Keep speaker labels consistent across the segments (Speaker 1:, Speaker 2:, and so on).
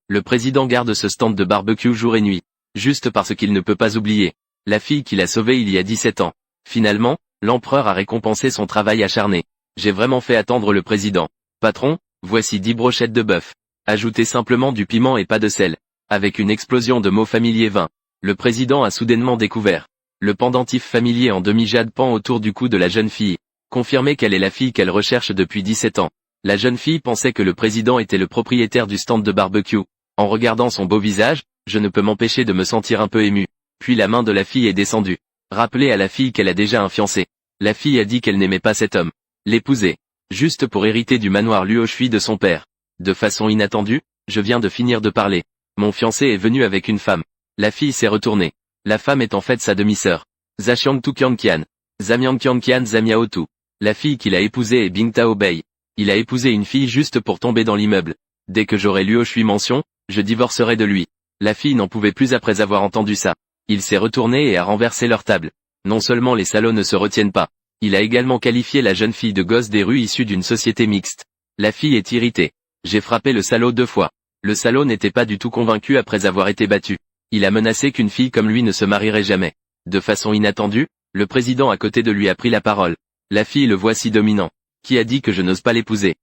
Speaker 1: Le président garde ce stand de barbecue jour et nuit. Juste parce qu'il ne peut pas oublier la fille qu'il a sauvée il y a 17 ans. Finalement, l'empereur a récompensé son travail acharné. J'ai vraiment fait attendre le président. Patron, voici 10 brochettes de bœuf. Ajoutez simplement du piment et pas de sel. Avec une explosion de mots familiers vains. Le président a soudainement découvert le pendentif familier en demi-jade pend autour du cou de la jeune fille. Confirmé qu'elle est la fille qu'elle recherche depuis 17 ans. La jeune fille pensait que le président était le propriétaire du stand de barbecue. En regardant son beau visage, je ne peux m'empêcher de me sentir un peu ému. Puis la main de la fille est descendue. Rappelez à la fille qu'elle a déjà un fiancé. La fille a dit qu'elle n'aimait pas cet homme. L'épouser. Juste pour hériter du manoir Luoshui de son père. De façon inattendue, je viens de finir de parler. Mon fiancé est venu avec une femme. La fille s'est retournée. La femme est en fait sa demi-sœur. Zaxiang Tukianqian. Zamiangqianqian Zamiaotu. La fille qu'il a épousée est Bingtao Bei. Il a épousé une fille juste pour tomber dans l'immeuble. Dès que j'aurai Luoshui mention, je divorcerai de lui. La fille n'en pouvait plus après avoir entendu ça. Il s'est retourné et a renversé leur table. Non seulement les salauds ne se retiennent pas, il a également qualifié la jeune fille de gosse des rues issue d'une société mixte. La fille est irritée. J'ai frappé le salaud 2 fois. Le salaud n'était pas du tout convaincu après avoir été battu. Il a menacé qu'une fille comme lui ne se marierait jamais. De façon inattendue, le président à côté de lui a pris la parole. La fille le voit si dominant. Qui a dit que je n'ose pas l'épouser?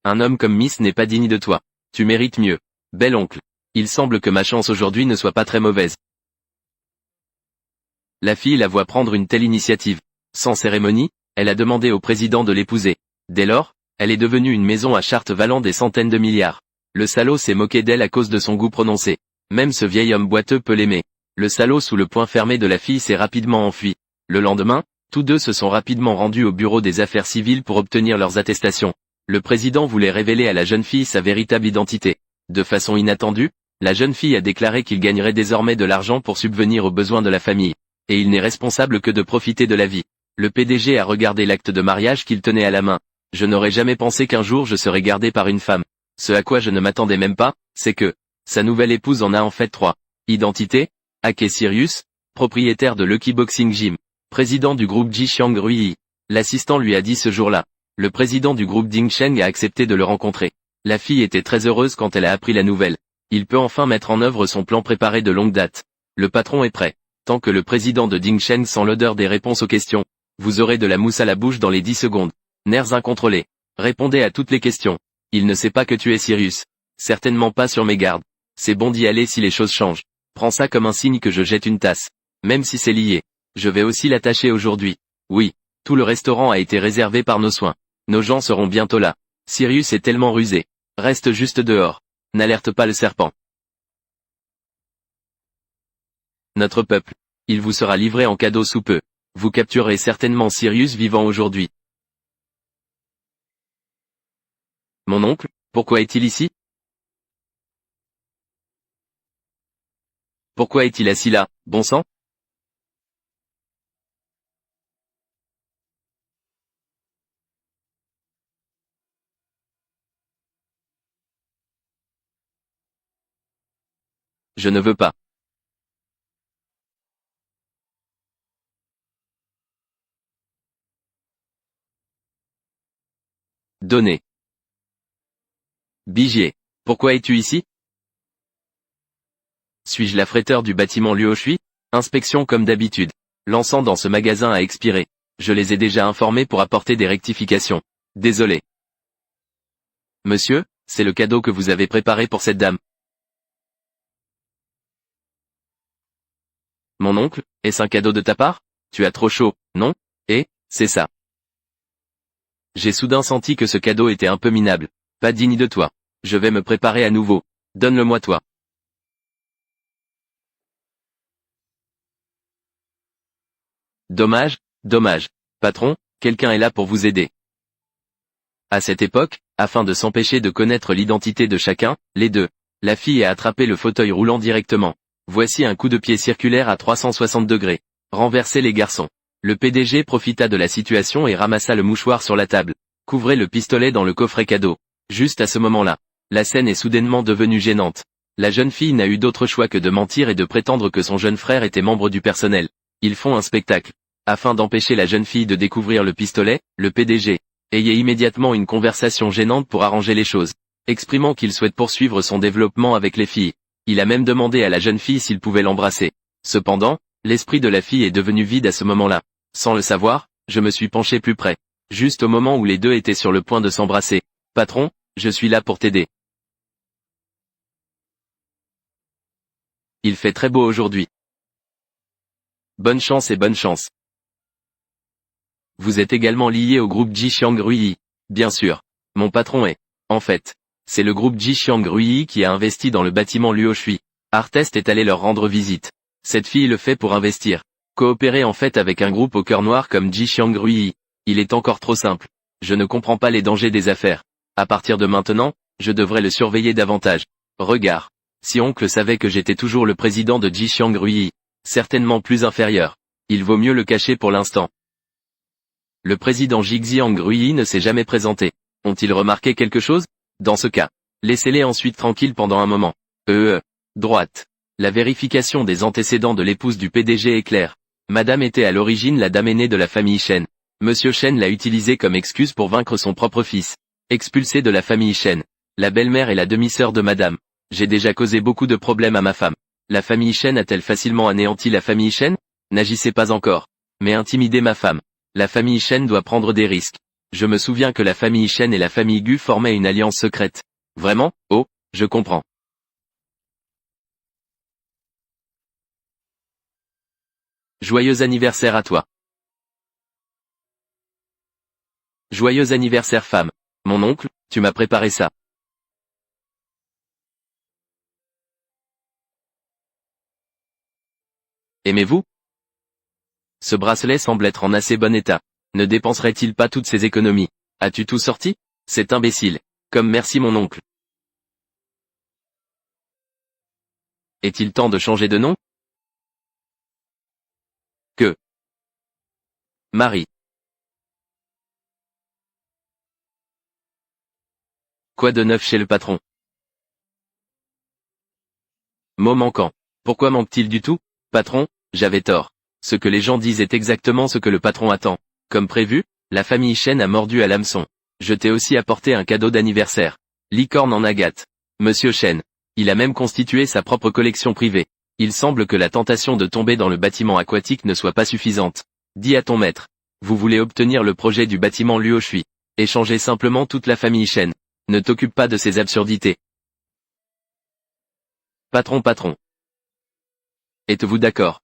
Speaker 1: Un homme comme Miss n'est pas digne de toi. Tu mérites mieux. Bel oncle. Il semble que ma chance aujourd'hui ne soit pas très mauvaise. La fille la voit prendre une telle initiative. Sans cérémonie, elle a demandé au président de l'épouser. Dès lors, elle est devenue une maison à charte valant des centaines de milliards. Le salaud s'est moqué d'elle à cause de son goût prononcé. Même ce vieil homme boiteux peut l'aimer. Le salaud sous le poing fermé de la fille s'est rapidement enfui. Le lendemain, tous deux se sont rapidement rendus au bureau des affaires civiles pour obtenir leurs attestations. Le président voulait révéler à la jeune fille sa véritable identité. De façon inattendue, la jeune fille a déclaré qu'il gagnerait désormais de l'argent pour subvenir aux besoins de la famille. Et il n'est responsable que de profiter de la vie. Le PDG a regardé l'acte de mariage qu'il tenait à la main. Je n'aurais jamais pensé qu'un jour je serais gardé par une femme. Ce à quoi je ne m'attendais même pas, c'est que sa nouvelle épouse en a en fait 3. Identité, Ake Sirius, propriétaire de Lucky Boxing Gym, président du groupe Jixiang Rui. L'assistant lui a dit ce jour-là. Le président du groupe Dingsheng a accepté de le rencontrer. La fille était très heureuse quand elle a appris la nouvelle. Il peut enfin mettre en œuvre son plan préparé de longue date. Le patron est prêt. Tant que le président de Dingsheng sent l'odeur des réponses aux questions, vous aurez de la mousse à la bouche dans les 10 secondes. Nerfs incontrôlés. Répondez à toutes les questions. Il ne sait pas que tu es Sirius. Certainement pas sur mes gardes. C'est bon d'y aller si les choses changent. Prends ça comme un signe que je jette une tasse. Même si c'est lié. Je vais aussi l'attacher aujourd'hui. Oui. Tout le restaurant a été réservé par nos soins. Nos gens seront bientôt là. Sirius est tellement rusé. Reste juste dehors. N'alerte pas le serpent. Notre peuple. Il vous sera livré en cadeau sous peu. Vous capturerez certainement Sirius vivant aujourd'hui. Mon oncle, pourquoi est-il ici? Pourquoi est-il assis là, bon sang? Je ne veux pas. Donner. Bigier. Pourquoi es-tu ici? Suis-je l'affréteur du bâtiment Luoshui? Inspection comme d'habitude. L'encens dans ce magasin a expiré. Je les ai déjà informés pour apporter des rectifications. Désolé. Monsieur, c'est le cadeau que vous avez préparé pour cette dame. Mon oncle, est-ce un cadeau de ta part? Tu as trop chaud, non? C'est ça. J'ai soudain senti que ce cadeau était un peu minable. Pas digne de toi. Je vais me préparer à nouveau. Donne-le-moi toi. Dommage, dommage. Patron, quelqu'un est là pour vous aider. À cette époque, afin de s'empêcher de connaître l'identité de chacun, les deux, la fille a attrapé le fauteuil roulant directement. Voici un coup de pied circulaire à 360 degrés. Renversez les garçons. Le PDG profita de la situation et ramassa le mouchoir sur la table. Couvrez le pistolet dans le coffret cadeau. Juste à ce moment-là, la scène est soudainement devenue gênante. La jeune fille n'a eu d'autre choix que de mentir et de prétendre que son jeune frère était membre du personnel. Ils font un spectacle. Afin d'empêcher la jeune fille de découvrir le pistolet, le PDG Ayez immédiatement une conversation gênante pour arranger les choses, exprimant qu'il souhaite poursuivre son développement avec les filles. Il a même demandé à la jeune fille s'il pouvait l'embrasser. Cependant, l'esprit de la fille est devenu vide à ce moment-là. Sans le savoir, je me suis penché plus près. Juste au moment où les deux étaient sur le point de s'embrasser. Patron, je suis là pour t'aider. Il fait très beau aujourd'hui. Bonne chance et bonne chance. Vous êtes également lié au groupe Jixiang Ruyi. Bien sûr. Mon patron est. En fait, c'est le groupe Jixiang Ruyi qui a investi dans le bâtiment Luoshui. Artest est allé leur rendre visite. Cette fille le fait pour investir. Coopérer en fait avec un groupe au cœur noir comme Jixiang Ruyi. Il est encore trop simple. Je ne comprends pas les dangers des affaires. À partir de maintenant, je devrais le surveiller davantage. Regard. Si oncle savait que j'étais toujours le président de Jixiang Ruyi. Certainement plus inférieur. Il vaut mieux le cacher pour l'instant. Le président Jixiang Ruyi ne s'est jamais présenté. Ont-ils remarqué quelque chose? Dans ce cas, laissez-les ensuite tranquilles pendant un moment. Droite. La vérification des antécédents de l'épouse du PDG est claire. Madame était à l'origine la dame aînée de la famille Shen. Monsieur Shen l'a utilisée comme excuse pour vaincre son propre fils. Expulsé de la famille Shen. La belle-mère est la demi-sœur de madame. J'ai déjà causé beaucoup de problèmes à ma femme. La famille Shen a-t-elle facilement anéanti la famille Shen? N'agissez pas encore. Mais intimidez ma femme. La famille Shen doit prendre des risques. Je me souviens que la famille Shen et la famille Gu formaient une alliance secrète. Vraiment? Oh, je comprends. Joyeux anniversaire à toi. Joyeux anniversaire femme. Mon oncle, tu m'as préparé ça. Aimez-vous? Ce bracelet semble être en assez bon état. Ne dépenserait-il pas toutes ses économies? As-tu tout sorti? C'est imbécile. Comme merci mon oncle. Est-il temps de changer de nom? Que? Marie. Quoi de neuf chez le patron? Mot manquant. Pourquoi manque-t-il du tout? Patron, j'avais tort. Ce que les gens disent est exactement ce que le patron attend. Comme prévu, la famille Shen a mordu à l'hameçon. Je t'ai aussi apporté un cadeau d'anniversaire. Licorne en agate. Monsieur Shen. Il a même constitué sa propre collection privée. Il semble que la tentation de tomber dans le bâtiment aquatique ne soit pas suffisante. Dis à ton maître. Vous voulez obtenir le projet du bâtiment Luoshui. Échangez simplement toute la famille Shen. Ne t'occupe pas de ces absurdités. Patron. Êtes-vous d'accord?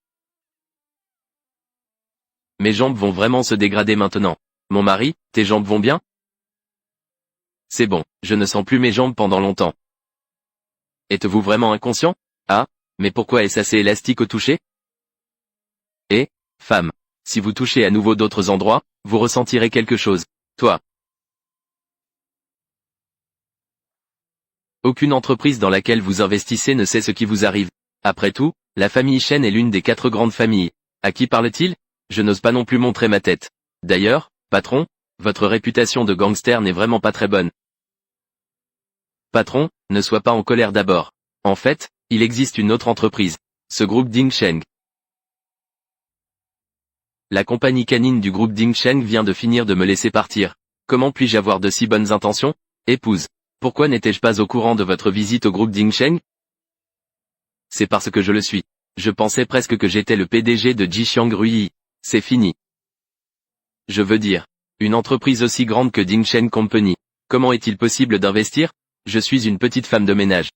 Speaker 1: Mes jambes vont vraiment se dégrader maintenant. Mon mari, tes jambes vont bien? C'est bon, je ne sens plus mes jambes pendant longtemps. Êtes-vous vraiment inconscient? Ah, mais pourquoi est-ce assez élastique au toucher? Et, femme, si vous touchez à nouveau d'autres endroits, vous ressentirez quelque chose. Toi. Aucune entreprise dans laquelle vous investissez ne sait ce qui vous arrive. Après tout, la famille Shen est l'une des 4 grandes familles. À qui parle-t-il? Je n'ose pas non plus montrer ma tête. D'ailleurs, patron, votre réputation de gangster n'est vraiment pas très bonne. Patron, ne sois pas en colère d'abord. En fait, il existe une autre entreprise. Ce groupe Dingsheng. La compagnie canine du groupe Dingsheng vient de finir de me laisser partir. Comment puis-je avoir de si bonnes intentions? Épouse. Pourquoi n'étais-je pas au courant de votre visite au groupe Dingsheng? C'est parce que je le suis. Je pensais presque que j'étais le PDG de Jixiang Ruyi. C'est fini. Je veux dire, une entreprise aussi grande que Dingsheng Company. Comment est-il possible d'investir? Je suis une petite femme de ménage.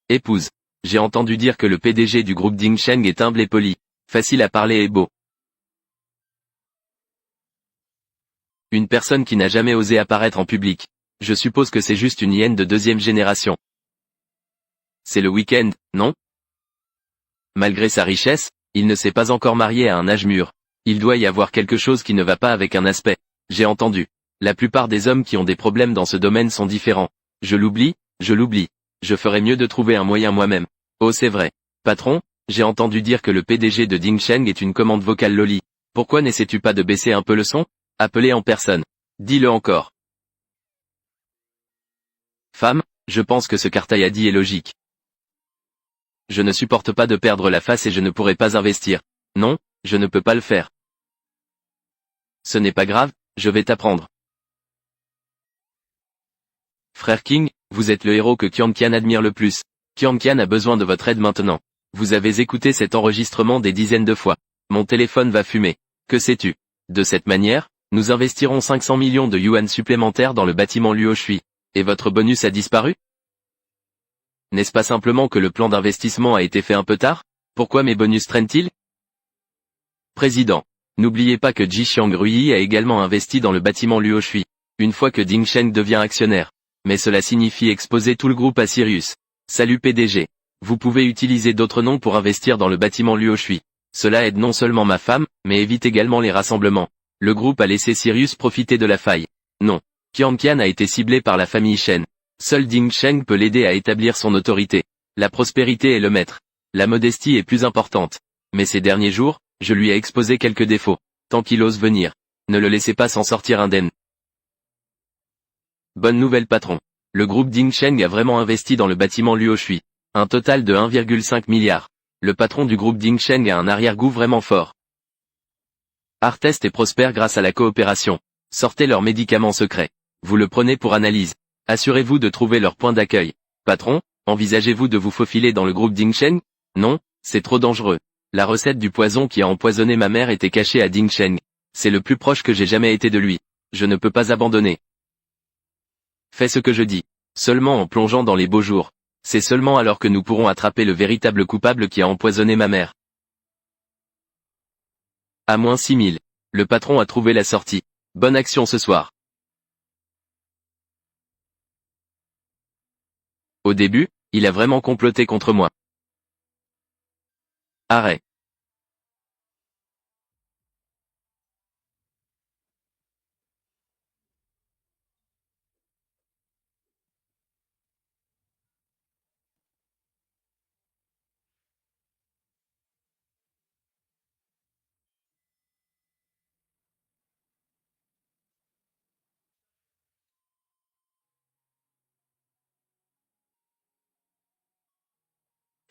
Speaker 1: Épouse. J'ai entendu dire que le PDG du groupe Dingsheng est humble et poli. Facile à parler et beau. Une personne qui n'a jamais osé apparaître en public. Je suppose que c'est juste une hyène de 2e génération. C'est le week-end, non? Malgré sa richesse, il ne s'est pas encore marié à un âge mûr. Il doit y avoir quelque chose qui ne va pas avec un aspect. J'ai entendu. La plupart des hommes qui ont des problèmes dans ce domaine sont différents. Je l'oublie. Je ferais mieux de trouver un moyen moi-même. Oh c'est vrai. Patron, j'ai entendu dire que le PDG de Dingsheng est une commande vocale Loli. Pourquoi n'essaies-tu pas de baisser un peu le son? Appelez en personne. Dis-le encore. Femme, je pense que ce qu'Artaï a dit est logique. Je ne supporte pas de perdre la face et je ne pourrai pas investir. Non, je ne peux pas le faire. Ce n'est pas grave, je vais t'apprendre. Frère King, vous êtes le héros que Qianqian admire le plus. Qianqian a besoin de votre aide maintenant. Vous avez écouté cet enregistrement des dizaines de fois. Mon téléphone va fumer. Que sais-tu? De cette manière, nous investirons 500 millions de yuan supplémentaires dans le bâtiment Luoshui. Et votre bonus a disparu? N'est-ce pas simplement que le plan d'investissement a été fait un peu tard? Pourquoi mes bonus traînent-ils? Président, n'oubliez pas que Ji Xiangrui a également investi dans le bâtiment Luoshui, une fois que Ding Sheng devient actionnaire. Mais cela signifie exposer tout le groupe à Sirius. Salut PDG. Vous pouvez utiliser d'autres noms pour investir dans le bâtiment Luoshui. Cela aide non seulement ma femme, mais évite également les rassemblements. Le groupe a laissé Sirius profiter de la faille. Non. Qianqian a été ciblé par la famille Shen. Seul Ding Sheng peut l'aider à établir son autorité. La prospérité est le maître. La modestie est plus importante. Mais ces derniers jours, je lui ai exposé quelques défauts. Tant qu'il ose venir. Ne le laissez pas s'en sortir indemne. Bonne nouvelle patron. Le groupe Ding Sheng a vraiment investi dans le bâtiment Luoshui. Un total de 1,5 milliard. Le patron du groupe Ding Sheng a un arrière-goût vraiment fort. Artest et prospère grâce à la coopération. Sortez leurs médicaments secrets. Vous le prenez pour analyse. Assurez-vous de trouver leur point d'accueil. Patron, envisagez-vous de vous faufiler dans le groupe Ding Sheng? Non, c'est trop dangereux. La recette du poison qui a empoisonné ma mère était cachée à Ding Sheng. C'est le plus proche que j'ai jamais été de lui. Je ne peux pas abandonner. Fais ce que je dis. Seulement en plongeant dans les beaux jours. C'est seulement alors que nous pourrons attraper le véritable coupable qui a empoisonné ma mère. À moins 6000. Le patron a trouvé la sortie. Bonne action ce soir. Au début, il a vraiment comploté contre moi. Arrêt.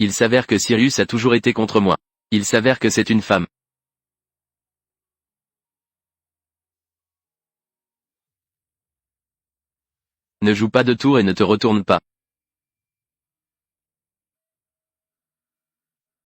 Speaker 1: Il s'avère que Sirius a toujours été contre moi. Il s'avère que c'est une femme. Ne joue pas de tour et ne te retourne pas.